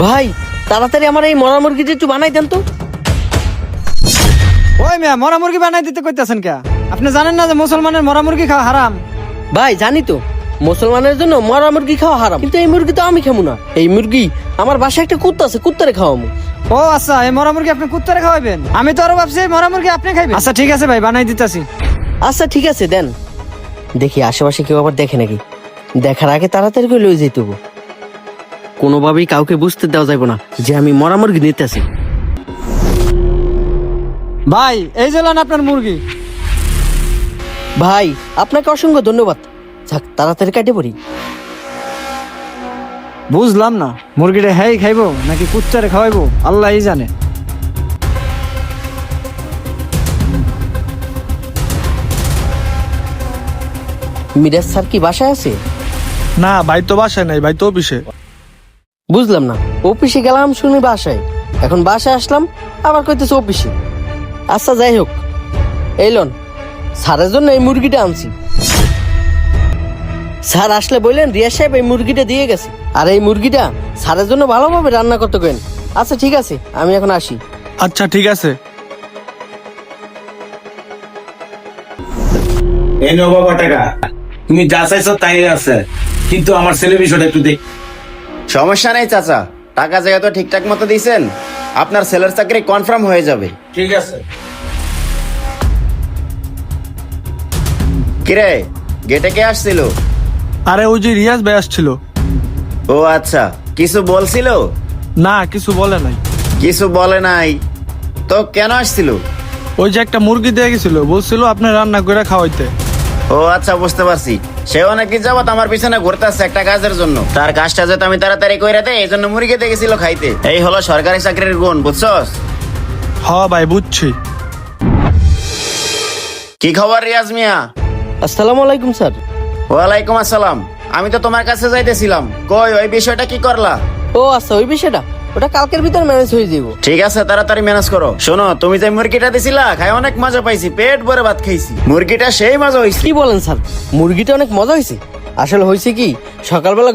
ভাই তাড়াতাড়ি আমার এই মরা মুরগিটা একটু বানাই দেন তো। ওই মিয়া, মরা মুরগি বানাই দিতে কইতাছেন কে? আপনি জানেন না যে মুসলমানের মরা মুরগি খাওয়া হারাম? ভাই জানি তো মুসলমানের জন্য মরা মুরগি খাওয়া হারাম, কিন্তু এই মুরগি তো আমি খাবো না। এই মুরগি আমার বাসায় একটা কুত্তা আছে, কুত্তারে খাওয়াবো। ও আচ্ছা, এই মরা মুরগি আপনি কুত্তারে খাওয়াবেন? আমি তো আরো ভাবছি এই মরা মুরগি আপনি খাইবেন। আচ্ছা ঠিক আছে ভাই, বানাই দিতাছি। আচ্ছা ঠিক আছে দেন, দেখি আশেপাশে কেউ আবার দেখে নাকি। দেখার আগে তাড়াতাড়ি করে লয়ে যাইতে হবো। কোনোভাবেই কাউকে বুঝতে দেওয়া যাবে না যে আমি মরা মুরগি নিতেছি। ভাই এই যে লন আপনার মুরগি। ভাই আপনাকে অসংখ্য ধন্যবাদ। যাক তাড়াতাড়ি কাটে পড়ি। বুঝলাম না, মুরগিটা হ্যাঁ খাইবো নাকি কুত্তারে খাওয়াইবো আল্লাহই জানে। মিরাজ স্যার কি বাসায় আছে? না ভাই তো বাসায় নাই, ভাই তো অফিসে। বুঝলাম না, অফিসে গেলাম শুনি বাসায়, এখন বাসায় আসলাম আবার কইতেছে অফিসে। আচ্ছা যাই হোক, এই লন স্যারের জন্য এই মুরগিটা আনছি। স্যার আসলে বললেন রিয়াজ সাহেব এই মুরগিটা দিয়ে গেছে, আর এই মুরগিটা স্যারের জন্য ভালোভাবে রান্না করতে কেন। আচ্ছা ঠিক আছে, আমি এখন আসি। আচ্ছা ঠিক আছে। এই নো বাবা টাকা, তুমি যা চাইছো তাই আছে, কিন্তু আমার ছেলে বিষয়টা একটু দেখ। সমস্যা নেই চাচা, টাকা যেহেতু ঠিকঠাক মতো দিয়েছেন, আপনার ছেলের চাকরি কনফার্ম হয়ে যাবে। ঠিক আছে। কিরে, গেটে কে আসছিল? আরে ওই যে রিয়াজ ভাই আসছিল। ও আচ্ছা, কিছু বলছিল? না কিছু বলে নাই। কিছু বলে নাই তো কেন আসছিল? ওই যে একটা মুরগি দিয়ে গেছিল, বলছিল আপনি রান্না করে খাওয়াইতে। ও আচ্ছা, বুঝতে পারছি। সে অনেকদিন যাবত আমার পিছনে ঘুরতে আসছে একটা কাজের জন্য। তার কাজটা যাতে আমি তাড়াতাড়ি কইরা দেই, এই জন্য মুরগি দেখেছিল খাইতে। এই হলো সরকারি চাকরির গুণ, বুঝছস? হ ভাই বুঝছি। কি খবর রিয়াজ মিয়া? আসসালামু আলাইকুম স্যার। ওয়ালাইকুম আসসালাম। আমি তো তোমার কাছে যাইতেছিলাম, কই ওই বিষয়টা কি করলা? ও আচ্ছা, ওই বিষয়টা ওটা কালকের ভিতর ম্যানেজ হয়ে যাবো। ঠিক আছে, তাড়াতাড়ি ম্যানেজ করো। শোনো, তুমি যে মুরগিটা দিছিলা, খাই অনেক মজা পাইছি, পেট ভরে ভাত খাইছি। মুরগিটা সেই মজা হইছে। কি বলেন স্যার, মুরগিটা অনেক মজা হয়েছে। আসলে হয়েছে কি, সকালবেলা